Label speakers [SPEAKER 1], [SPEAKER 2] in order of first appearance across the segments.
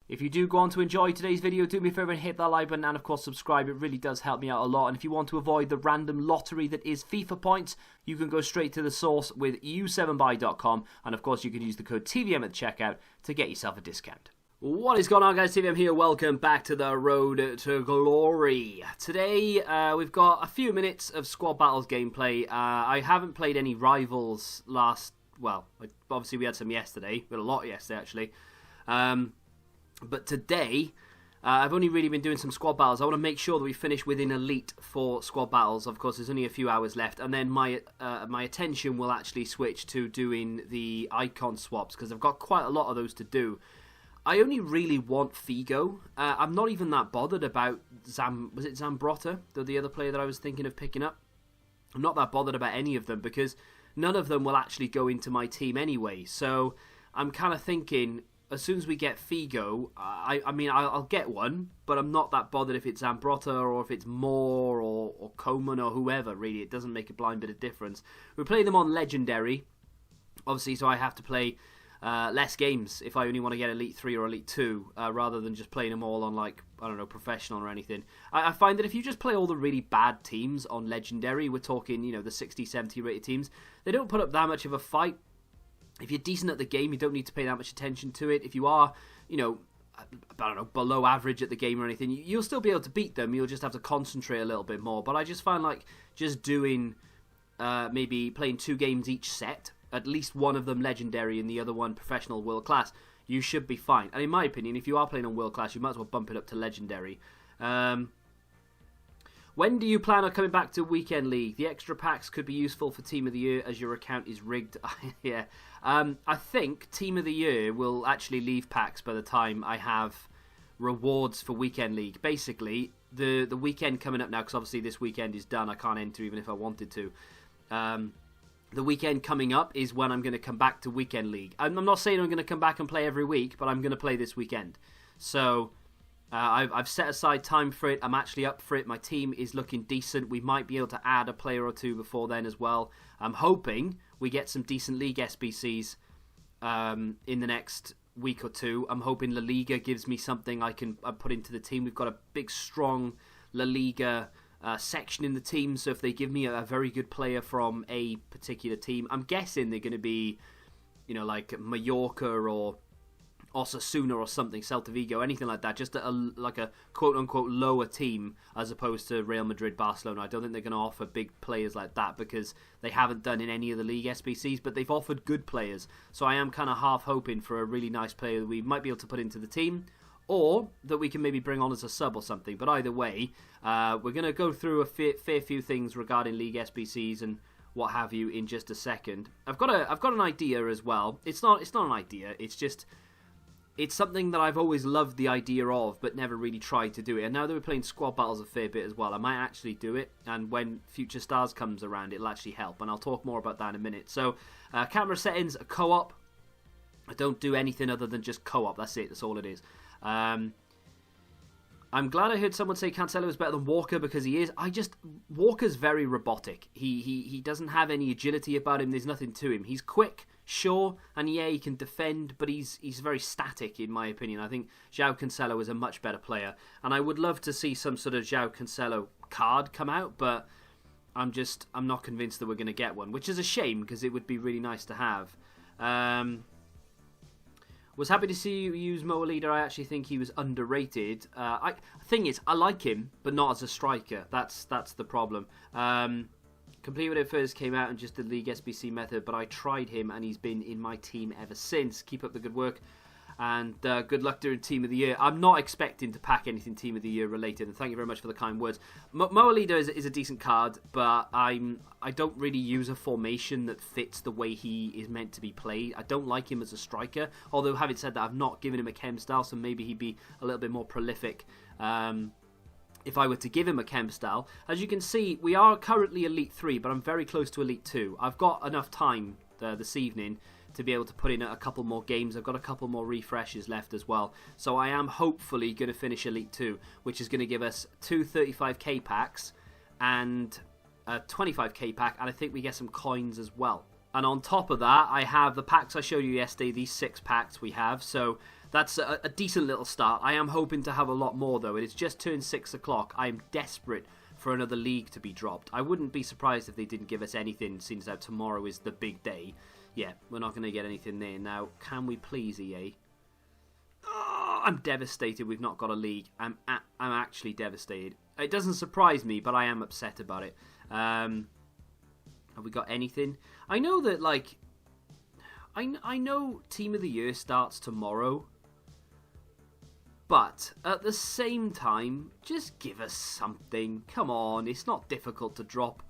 [SPEAKER 1] If you do go on to enjoy today's video, do me a favour and hit that like button and of course subscribe. It really does help me out a lot. And if you want to avoid the random lottery that is FIFA points, you can go straight to the source with u7buy.com, and of course you can use the code TVM at the checkout to get yourself a discount. What is going on, guys? TVM here. Welcome back to the road to glory. Today we've got a few minutes of squad battles gameplay. I haven't played any rivals obviously we had some yesterday. We had a lot yesterday actually. But today, I've only really been doing some squad battles. I want to make sure that we finish within Elite for squad battles. Of course, there's only a few hours left. And then my attention will actually switch to doing the icon swaps, because I've got quite a lot of those to do. I only really want Figo. I'm not even that bothered about Zambrotta, the other player that I was thinking of picking up. I'm not that bothered about any of them, because none of them will actually go into my team anyway. So I'm kind of thinking, as soon as we get Figo, I'll get one, but I'm not that bothered if it's Zambrotta or if it's Moore or Coman or whoever, really. It doesn't make a blind bit of difference. We play them on Legendary, obviously, so I have to play less games if I only want to get Elite 3 or Elite 2, rather than just playing them all on, like, I don't know, Professional or anything. I find that if you just play all the really bad teams on Legendary, we're talking, you know, the 60, 70 rated teams, they don't put up that much of a fight. If you're decent at the game, you don't need to pay that much attention to it. If you are, you know, I don't know, below average at the game or anything, you'll still be able to beat them. You'll just have to concentrate a little bit more. But I just find like just doing, maybe playing 2 games each set, at least one of them Legendary and the other one Professional World Class, you should be fine. And in my opinion, if you are playing on World Class, you might as well bump it up to Legendary. When do you plan on coming back to Weekend League? The extra packs could be useful for Team of the Year as your account is rigged. Yeah. I think Team of the Year will actually leave packs by the time I have rewards for Weekend League. Basically, the weekend coming up now, because obviously this weekend is done. I can't enter even if I wanted to. The weekend coming up is when I'm going to come back to Weekend League. I'm not saying I'm going to come back and play every week, but I'm going to play this weekend. So I've set aside time for it. I'm actually up for it. My team is looking decent. We might be able to add a player or two before then as well. I'm hoping we get some decent League SBCs in the next week or two. I'm hoping La Liga gives me something I can put into the team. We've got a big, strong La Liga section in the team. So if they give me a very good player from a particular team, I'm guessing they're going to be, you know, like Mallorca or Osasuna or something, Celta Vigo, anything like that, just like a quote-unquote lower team as opposed to Real Madrid, Barcelona. I don't think they're going to offer big players like that because they haven't done in any of the league SBCs, but they've offered good players. So I am kind of half hoping for a really nice player that we might be able to put into the team, or that we can maybe bring on as a sub or something. But either way, we're going to go through a fair few things regarding league SBCs and what have you in just a second. I've got an idea as well. It's not an idea, it's something that I've always loved the idea of, but never really tried to do it. And now that we're playing squad battles a fair bit as well, I might actually do it. And when Future Stars comes around, it'll actually help. And I'll talk more about that in a minute. So, camera settings, co-op. I don't do anything other than just co-op. That's it. That's all it is. I'm glad I heard someone say Cancelo is better than Walker, because he is. Walker's very robotic. He doesn't have any agility about him. There's nothing to him. He's quick, sure, and yeah, he can defend, but he's very static in my opinion. I think João Cancelo is a much better player, and I would love to see some sort of João Cancelo card come out, but I'm not convinced that we're going to get one, which is a shame because it would be really nice to have. Was happy to see you use Moa Leader. I actually think he was underrated. Thing is, I like him, but not as a striker. That's the problem. Complete when it first came out and just the League SBC method, but I tried him and he's been in my team ever since. Keep up the good work and good luck during Team of the Year. I'm not expecting to pack anything Team of the Year related, and thank you very much for the kind words. Moa Leader is a decent card, but I don't really use a formation that fits the way he is meant to be played. I don't like him as a striker, although having said that, I've not given him a chem style, so maybe he'd be a little bit more prolific if I were to give him a chem style. As you can see, we are currently Elite 3, but I'm very close to Elite 2. I've got enough time this evening to be able to put in a couple more games. I've got a couple more refreshes left as well. So I am hopefully going to finish Elite 2, which is going to give us 2 35k packs and a 25k pack, and I think we get some coins as well. And on top of that, I have the packs I showed you yesterday, these 6 packs we have. So that's a decent little start. I am hoping to have a lot more, though. It's just turned 6 o'clock. I am desperate for another league to be dropped. I wouldn't be surprised if they didn't give us anything, since that tomorrow is the big day. Yeah, we're not going to get anything there. Now, can we please, EA? Oh, I'm devastated we've not got a league. I'm actually devastated. It doesn't surprise me, but I am upset about it. Have we got anything? I know that, like... I know Team of the Year starts tomorrow, but at the same time, just give us something. Come on, it's not difficult to drop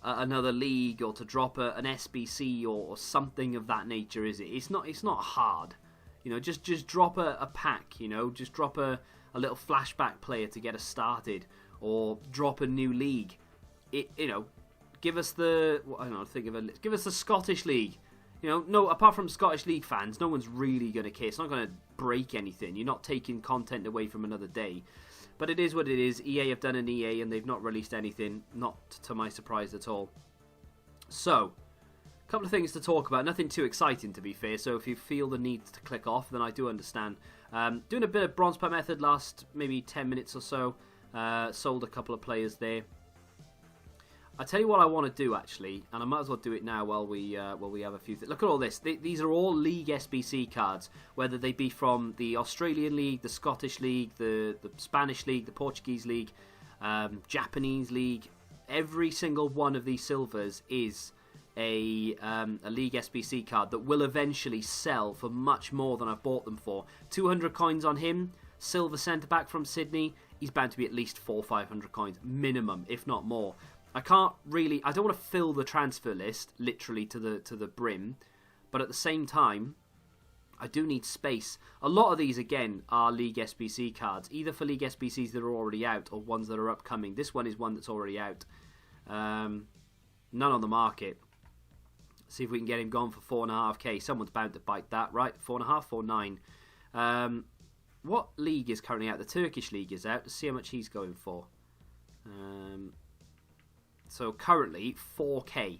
[SPEAKER 1] another league or to drop an SBC or something of that nature, is it? It's not hard. You know, just drop a pack, you know, just drop a little flashback player to get us started, or drop a new league. You know, give us the give us the Scottish League. You know, no, apart from Scottish League fans, no one's really going to care. It's not going to break anything. You're not taking content away from another day. But it is what it is. EA have done an EA and they've not released anything. Not to my surprise at all. So, a couple of things to talk about. Nothing too exciting, to be fair. So if you feel the need to click off, then I do understand. Doing a bit of bronze pipe method last maybe 10 minutes or so. Sold a couple of players there. I tell you what I want to do, actually, and I might as well do it now while we have a few things. Look at all this. These are all League SBC cards, whether they be from the Australian League, the Scottish League, the Spanish League, the Portuguese League, Japanese League. Every single one of these silvers is a League SBC card that will eventually sell for much more than I've bought them for. 200 coins on him, silver centre-back from Sydney. He's bound to be at least 400 or 500 coins minimum, if not more. I don't want to fill the transfer list literally to the brim, but at the same time, I do need space. A lot of these, again, are League SBC cards, either for League SBCs that are already out or ones that are upcoming. This one is one that's already out. None on the market. See if we can get him gone for 4.5k. Someone's bound to bite that, right? 4.5, 4.9. What league is currently out? The Turkish league is out. Let's see how much he's going for. So currently 4k.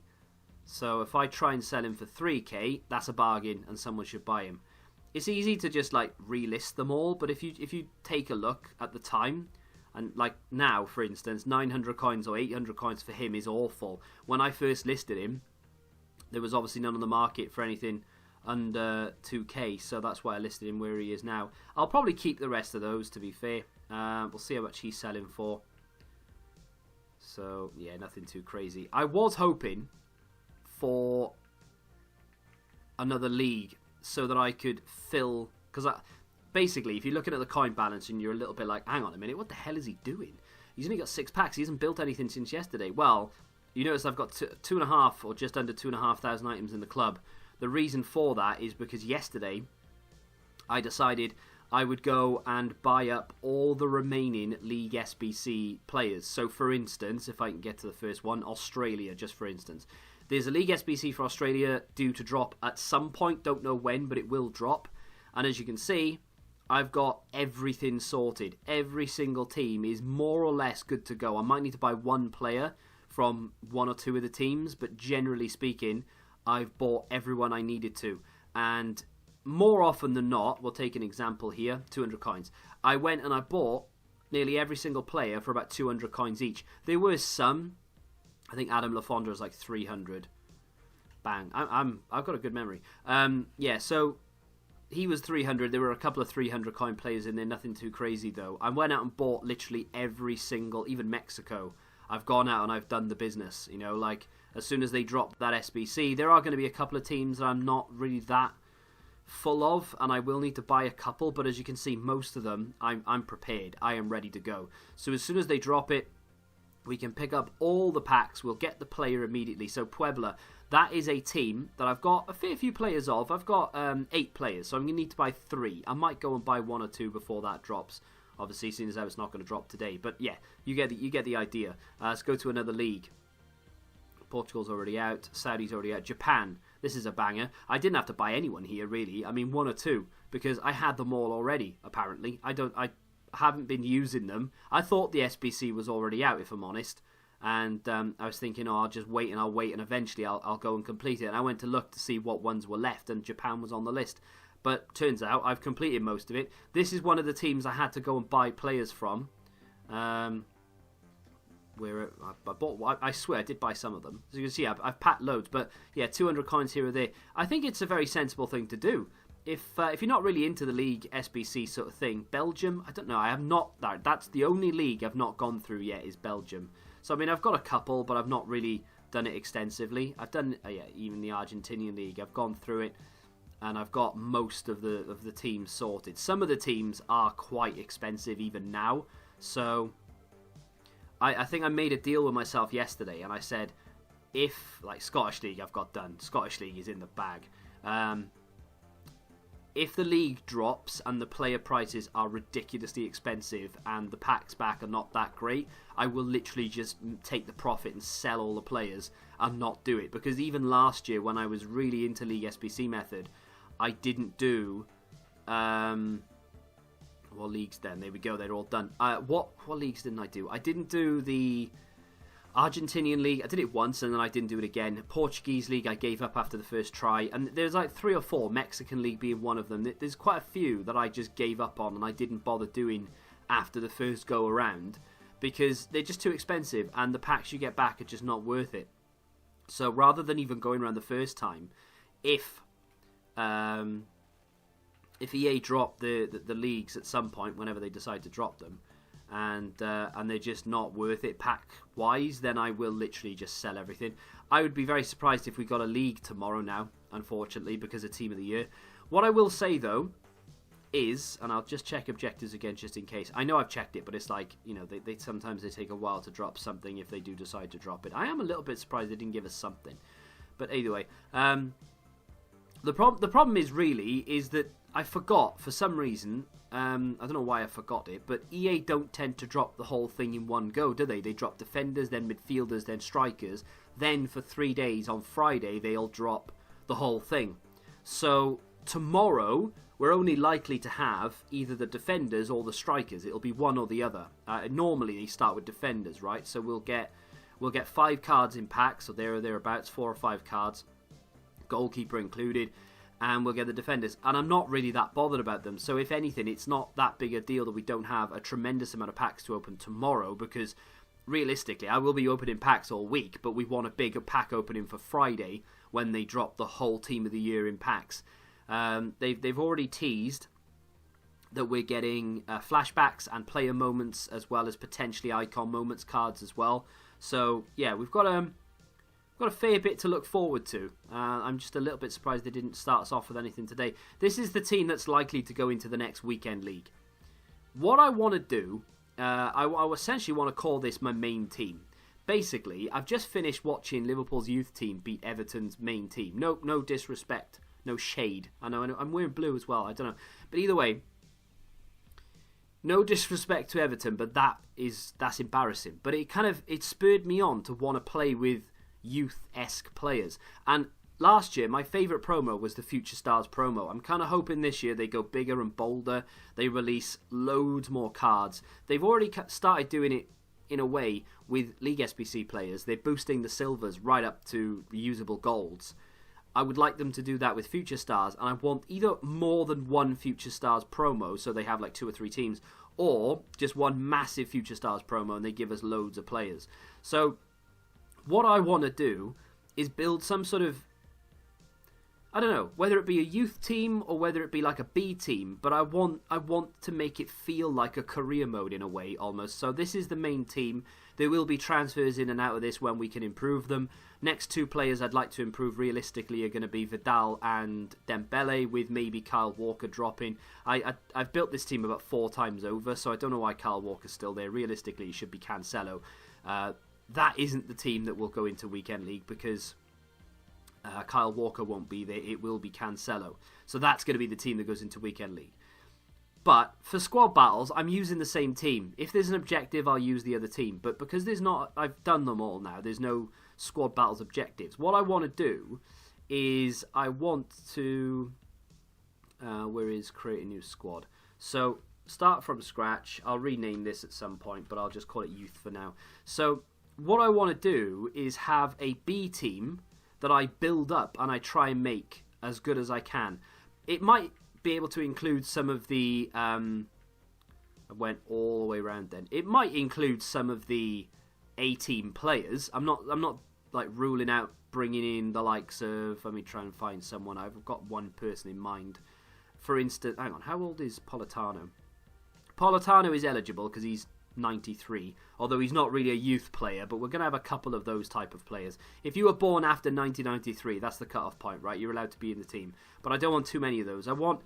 [SPEAKER 1] So if I try and sell him for 3k, that's a bargain and someone should buy him. It's easy to just like relist them all, but if you take a look at the time, and like now for instance, 900 coins or 800 coins for him is awful. When I first listed him, there was obviously none on the market for anything under 2k, so that's why I listed him where he is now. I'll probably keep the rest of those, to be fair. We'll see how much he's selling for. So, yeah, nothing too crazy. I was hoping for another league so that I could fill... Because basically, if you're looking at the coin balance and you're a little bit like, hang on a minute, what the hell is he doing? He's only got 6 packs. He hasn't built anything since yesterday. Well, you notice I've got 2.5 or just under 2,500 items in the club. The reason for that is because yesterday I decided I would go and buy up all the remaining League SBC players. So, for instance, if I can get to the first one, Australia, just for instance. There's a League SBC for Australia due to drop at some point. Don't know when, but it will drop. And as you can see, I've got everything sorted. Every single team is more or less good to go. I might need to buy one player from one or two of the teams, but generally speaking, I've bought everyone I needed to. And more often than not, we'll take an example here, 200 coins. I went and I bought nearly every single player for about 200 coins each. There were some, I think Adam Lafondra is like 300. Bang. I've got a good memory. Yeah, so he was 300. There were a couple of 300 coin players in there, nothing too crazy though. I went out and bought literally every single, even Mexico. I've gone out and I've done the business, you know, like as soon as they drop that SBC, there are going to be a couple of teams that I'm not really that full of, and I will need to buy a couple, but as you can see, most of them I'm prepared. I am ready to go. So as soon as they drop it, we can pick up all the packs. We'll get the player immediately. So Puebla, that is a team that I've got a fair few players of. I've got 8 players, so I'm going to need to buy 3. I might go and buy 1 or 2 before that drops. Obviously, seeing as how it's not going to drop today. But yeah, you get the idea. Let's go to another league. Portugal's already out. Saudi's already out. Japan. This is a banger. I didn't have to buy anyone here, really. I mean, 1 or 2, because I had them all already, apparently. I haven't been using them. I thought the SBC was already out, if I'm honest. And I was thinking, oh, I'll just wait, and eventually I'll go and complete it. And I went to look to see what ones were left, and Japan was on the list. But turns out I've completed most of it. This is one of the teams I had to go and buy players from. Where I bought, I swear I did buy some of them. As you can see, I've packed loads, but yeah, 200 coins here or there. I think it's a very sensible thing to do. If you're not really into the League SBC sort of thing, Belgium, I don't know, I have not. That's the only league I've not gone through yet is Belgium. So I mean, I've got a couple, but I've not really done it extensively. I've done even the Argentinian league. I've gone through it, and I've got most of the teams sorted. Some of the teams are quite expensive even now, so I think I made a deal with myself yesterday, and I said, if, like, Scottish League I've got done. Scottish League is in the bag. If the league drops and the player prices are ridiculously expensive and the packs back are not that great, I will literally just take the profit and sell all the players and not do it. Because even last year, when I was really into League SBC method, I didn't do... what leagues then? There we go, they're all done. What leagues didn't I do? I didn't do the Argentinian league. I did it once and then I didn't do it again. Portuguese league I gave up after the first try. And there's like 3 or 4, Mexican league being one of them. There's quite a few that I just gave up on and I didn't bother doing after the first go around because they're just too expensive and the packs you get back are just not worth it. So rather than even going around the first time, if EA drop the leagues at some point, whenever they decide to drop them, and they're just not worth it pack-wise, then I will literally just sell everything. I would be very surprised if we got a league tomorrow now, unfortunately, because of Team of the Year. What I will say, though, is, and I'll just check objectives again just in case. I know I've checked it, but it's like, you know, they sometimes they take a while to drop something if they do decide to drop it. I am a little bit surprised they didn't give us something. But anyway, the problem is that I forgot, for some reason, I don't know why I forgot it, but EA don't tend to drop the whole thing in one go, do they? They drop defenders, then midfielders, then strikers. Then for 3 days on Friday, they'll drop the whole thing. So tomorrow, we're only likely to have either the defenders or the strikers. It'll be one or the other. Normally, they start with defenders, right? So we'll get 5 cards in packs, so there or thereabouts, 4 or 5 cards, goalkeeper included. And we'll get the defenders. And I'm not really that bothered about them. So if anything, it's not that big a deal that we don't have a tremendous amount of packs to open tomorrow. Because realistically, I will be opening packs all week. But we want a bigger pack opening for Friday when they drop the whole Team of the Year in packs. They've already teased that we're getting flashbacks and player moments, as well as potentially icon moments cards as well. So yeah, we've got a fair bit to look forward to. I'm just a little bit surprised they didn't start us off with anything today. This is the team that's likely to go into the next weekend league. What I want to do, I essentially want to call this my main team. Basically, I've just finished watching Liverpool's youth team beat Everton's main team. No disrespect, no shade. I know I'm wearing blue as well. I don't know, but either way, no disrespect to Everton, but that's embarrassing. But it spurred me on to want to play with youth-esque players. And last year, my favourite promo was the Future Stars promo. I'm kind of hoping this year they go bigger and bolder. They release loads more cards. They've already started doing it in a way with League SBC players. They're boosting the silvers right up to reusable golds. I would like them to do that with Future Stars, and I want either more than one Future Stars promo, so they have like 2 or 3 teams, or just one massive Future Stars promo and they give us loads of players. So what I want to do is build some sort of, I don't know, whether it be a youth team or whether it be like a B team, but I want to make it feel like a career mode in a way almost. So this is the main team. There will be transfers in and out of this when we can improve them. Next 2 players I'd like to improve realistically are going to be Vidal and Dembele, with maybe Kyle Walker dropping. I've built this team about 4 times over, so I don't know why Kyle Walker's still there. Realistically, it should be Cancelo. That isn't the team that will go into Weekend League because Kyle Walker won't be there. It will be Cancelo. So that's going to be the team that goes into Weekend League. But for squad battles, I'm using the same team. If there's an objective, I'll use the other team. But because there's not, I've done them all now. There's no squad battles objectives. What I want to do is I want to... where is create a new squad? So start from scratch. I'll rename this at some point, but I'll just call it youth for now. So what I want to do is have a B team that I build up and I try and make as good as I can. It might be able to include some of the... I went all the way around then. It might include some of the A-team players. I'm not like ruling out bringing in the likes of... Let me try and find someone. I've got one person in mind. For instance... Hang on, how old is Politano? Politano is eligible because he's 93, although he's not really a youth player, but we're going to have a couple of those type of players. If you were born after 1993, that's the cut-off point, right? You're allowed to be in the team. But I don't want too many of those. I want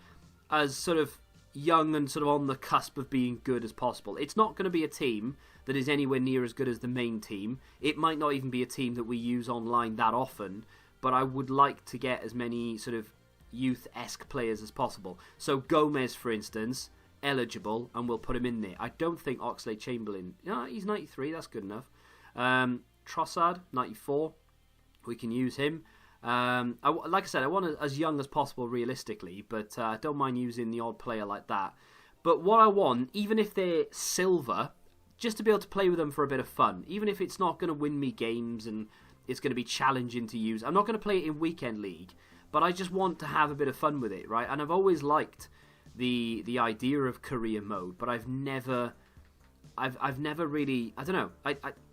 [SPEAKER 1] as sort of young and sort of on the cusp of being good as possible. It's not going to be a team that is anywhere near as good as the main team. It might not even be a team that we use online that often, but I would like to get as many sort of youth-esque players as possible. So Gomez, for instance, eligible, and we'll put him in there. I don't think Oxlade-Chamberlain... Yeah, he's 93, that's good enough. Trossard, 94. We can use him. Like I said, I want it as young as possible realistically, but I don't mind using the odd player like that. But what I want, even if they're silver, just to be able to play with them for a bit of fun, even if it's not going to win me games and it's going to be challenging to use. I'm not going to play it in Weekend League, but I just want to have a bit of fun with it, right? And I've always liked the idea of career mode, but I've never really, I don't know,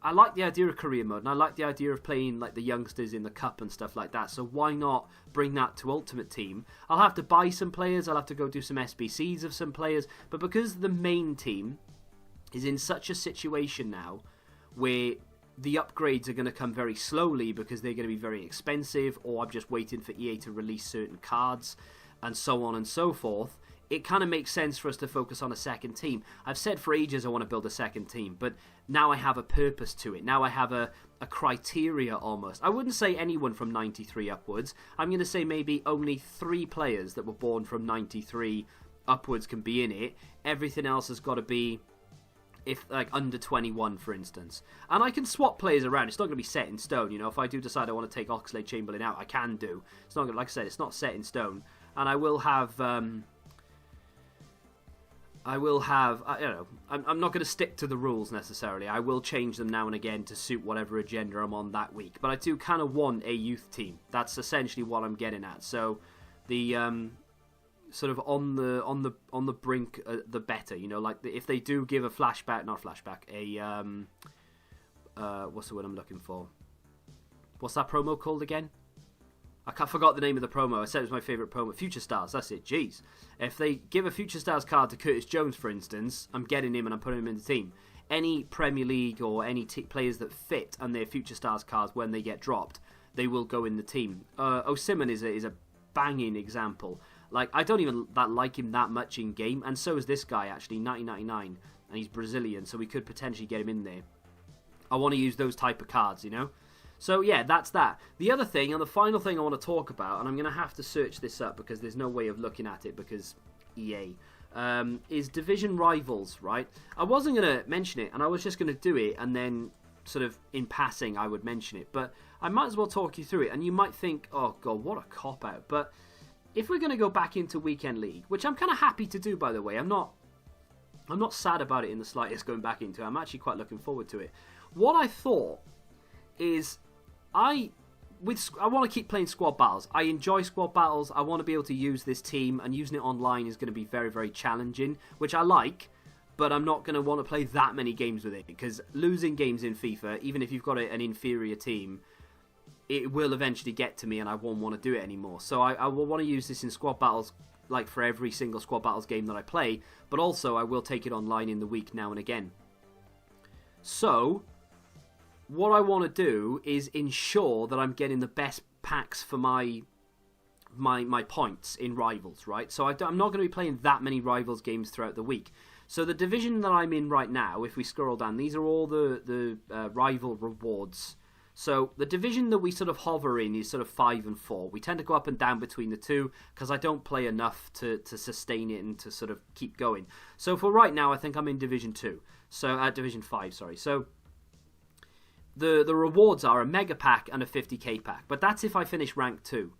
[SPEAKER 1] I like the idea of career mode, and I like the idea of playing like the youngsters in the cup and stuff like that, so why not bring that to Ultimate Team? I'll have to buy some players, I'll have to go do some SBCs of some players, but because the main team is in such a situation now where the upgrades are going to come very slowly because they're going to be very expensive, or I'm just waiting for EA to release certain cards, and so on and so forth, it kind of makes sense for us to focus on a second team. I've said for ages I want to build a second team, but now I have a purpose to it. Now I have a criteria almost. I wouldn't say anyone from 93 upwards. I'm going to say maybe only 3 players that were born from 93 upwards can be in it. Everything else has got to be if like under 21, for instance. And I can swap players around. It's not going to be set in stone. You know, if I do decide I want to take Oxlade-Chamberlain out, I can do. It's not going to, like I said, it's not set in stone. And I will have... I'm not going to stick to the rules necessarily. I will change them now and again to suit whatever agenda I'm on that week. But I do kind of want a youth team. That's essentially what I'm getting at. So the sort of on the brink, the better. You know, like if they do give a flashback, not flashback, what's the word I'm looking for? What's that promo called again? I forgot the name of the promo. I said it was my favourite promo. Future Stars, that's it. Jeez. If they give a Future Stars card to Curtis Jones, for instance, I'm getting him and I'm putting him in the team. Any Premier League or any players that fit and their Future Stars cards when they get dropped, they will go in the team. Osimhen is a banging example. Like, I don't even like him that much in game, and so is this guy, actually, 1999, and he's Brazilian, so we could potentially get him in there. I want to use those type of cards, you know? So yeah, that's that. The other thing, and the final thing I want to talk about, and I'm going to have to search this up because there's no way of looking at it because EA, is Division Rivals, right? I wasn't going to mention it, and I was just going to do it, and then sort of in passing I would mention it. But I might as well talk you through it, and you might think, oh god, what a cop-out. But if we're going to go back into Weekend League, which I'm kind of happy to do, by the way, I'm not sad about it in the slightest going back into it. I'm actually quite looking forward to it. What I thought is... I want to keep playing squad battles. I enjoy squad battles. I want to be able to use this team, and using it online is going to be very, very challenging, which I like, but I'm not going to want to play that many games with it, because losing games in FIFA, even if you've got an inferior team, it will eventually get to me, and I won't want to do it anymore. So I will want to use this in squad battles, like for every single squad battles game that I play, but also I will take it online in the week now and again. So... what I want to do is ensure that I'm getting the best packs for my points in Rivals, right? So I'm not going to be playing that many Rivals games throughout the week. So the division that I'm in right now, if we scroll down, these are all the rival rewards. So the division that we sort of hover in is sort of 5 and 4. We tend to go up and down between the two because I don't play enough to sustain it and to sort of keep going. So for right now, I think I'm in Division 2. So Division 5, sorry. So... The rewards are a mega pack and a 50k pack, but that's if I finish rank 2.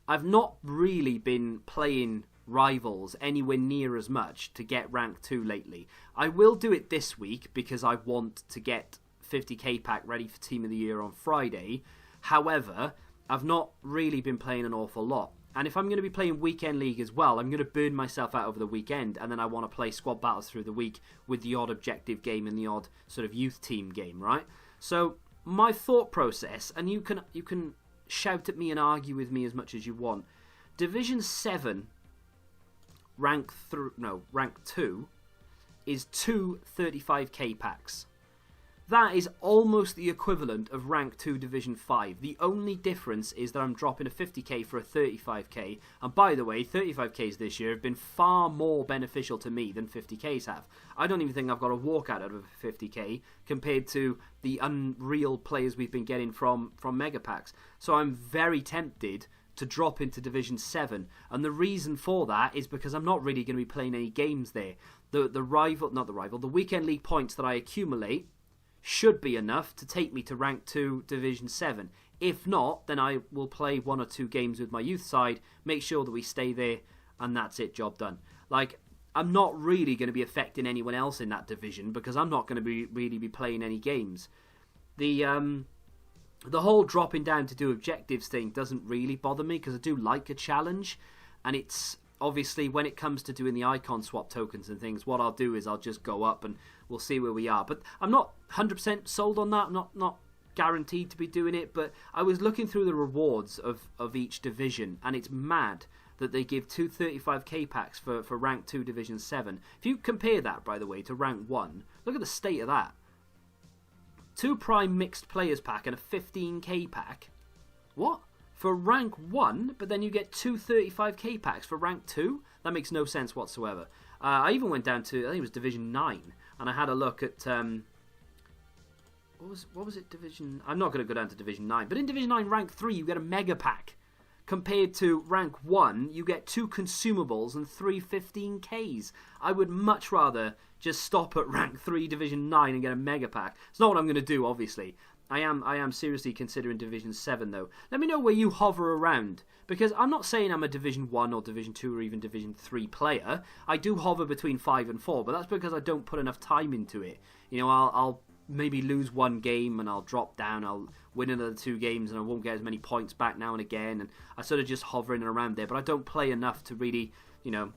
[SPEAKER 1] I've not really been playing Rivals anywhere near as much to get rank 2 lately. I will do it this week because I want to get 50k pack ready for Team of the Year on Friday. However, I've not really been playing an awful lot. And if I'm going to be playing Weekend League as well, I'm going to burn myself out over the weekend, and then I want to play squad battles through the week with the odd objective game and the odd sort of youth team game, right? So my thought process, and you can shout at me and argue with me as much as you want. Division 7, rank 2, is 2 35k packs. That is almost the equivalent of rank 2 Division 5. The only difference is that I'm dropping a 50k for a 35k. And by the way, 35ks this year have been far more beneficial to me than 50ks have. I don't even think I've got a walkout out of a 50k compared to the unreal players we've been getting from Mega Packs. So I'm very tempted to drop into Division 7. And the reason for that is because I'm not really going to be playing any games there. The Weekend League points that I accumulate should be enough to take me to rank 2 Division 7. If not, then I will play 1 or 2 games with my youth side, make sure that we stay there, and that's it, job done. Like, I'm not really going to be affecting anyone else in that division because I'm not going to really be playing any games. The whole dropping down to do objectives thing doesn't really bother me because I do like a challenge, and it's obviously when it comes to doing the icon swap tokens and things, what I'll do is I'll just go up and we'll see where we are. But I'm not 100% sold on that. I'm not guaranteed to be doing it, but I was looking through the rewards of each division, and it's mad that they give 2 35k packs for rank 2 Division 7. If you compare that, by the way, to rank 1, look at the state of that. 2 Prime Mixed Players pack and a 15k pack. What? For rank 1, but then you get 2 35k packs for rank 2? That makes no sense whatsoever. I even went down to, I think it was Division 9, and I had a look at, what was it, Division... I'm not going to go down to Division 9, but in Division 9 rank 3 you get a mega pack. Compared to rank 1, you get 2 consumables and 3 15ks. I would much rather just stop at rank 3 Division 9 and get a mega pack. It's not what I'm going to do, obviously. I am seriously considering Division 7 though. Let me know where you hover around, because I'm not saying I'm a Division 1 or Division 2 or even Division 3 player. I do hover between 5 and 4, but that's because I don't put enough time into it. You know, I'll maybe lose 1 game and I'll drop down, I'll win another 2 games and I won't get as many points back now and again, and I sort of just hovering around there, but I don't play enough to really, you know,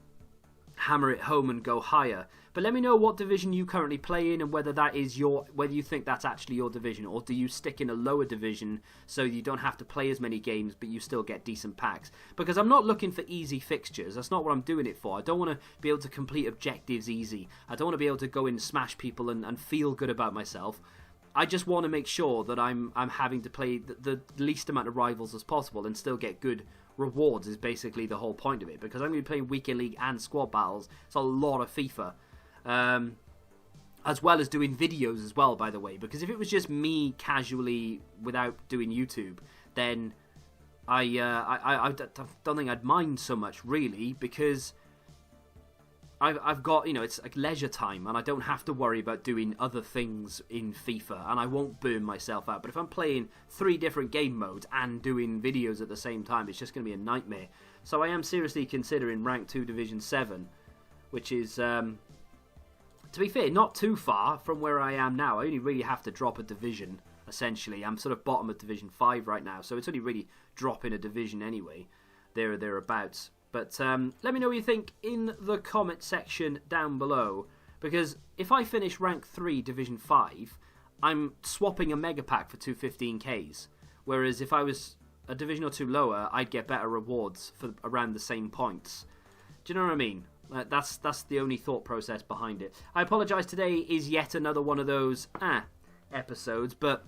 [SPEAKER 1] hammer it home and go higher. But let me know what division you currently play in and whether that is whether you think that's actually your division, or do you stick in a lower division so you don't have to play as many games but you still get decent packs. Because I'm not looking for easy fixtures. That's not what I'm doing it for. I don't want to be able to complete objectives easy. I don't want to be able to go in and smash people and feel good about myself. I just want to make sure that I'm having to play the least amount of rivals as possible and still get good rewards is basically the whole point of it. Because I'm going to be playing Weekend League and squad battles. It's a lot of FIFA. As well as doing videos as well, by the way. Because if it was just me casually without doing YouTube, then I don't think I'd mind so much, really. Because I've got, you know, it's like leisure time and I don't have to worry about doing other things in FIFA and I won't burn myself out. But if I'm playing 3 different game modes and doing videos at the same time, it's just going to be a nightmare. So I am seriously considering rank 2 Division 7, which is, to be fair, not too far from where I am now. I only really have to drop a division, essentially. I'm sort of bottom of Division 5 right now, so it's only really dropping a division anyway, there or thereabouts. But let me know what you think in the comment section down below. Because if I finish rank 3 Division 5, I'm swapping a mega pack for 2 15ks. Whereas if I was a division or 2 lower, I'd get better rewards for around the same points. Do you know what I mean? That's the only thought process behind it. I apologise, today is yet another one of those episodes. But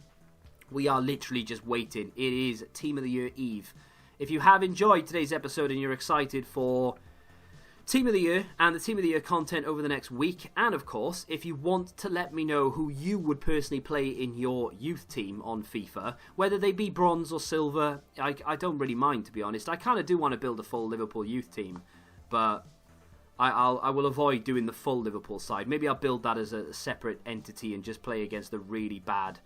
[SPEAKER 1] we are literally just waiting. It is Team of the Year Eve. If you have enjoyed today's episode and you're excited for Team of the Year and the Team of the Year content over the next week, and of course, if you want to let me know who you would personally play in your youth team on FIFA, whether they be bronze or silver, I don't really mind, to be honest. I kind of do want to build a full Liverpool youth team, but I will avoid doing the full Liverpool side. Maybe I'll build that as a separate entity and just play against the really bad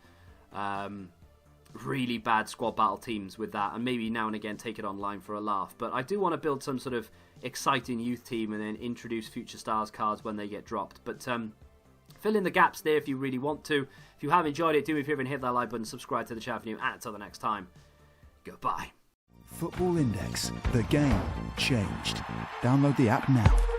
[SPEAKER 1] squad battle teams with that, and maybe now and again take it online for a laugh. But I do want to build some sort of exciting youth team and then introduce future stars cards when they get dropped. But fill in the gaps there if you really want to. If you have enjoyed it, do me a favour and hit that like button, subscribe to the channel if you're new, and until the next time, goodbye.
[SPEAKER 2] Football Index. The game changed. Download the app now.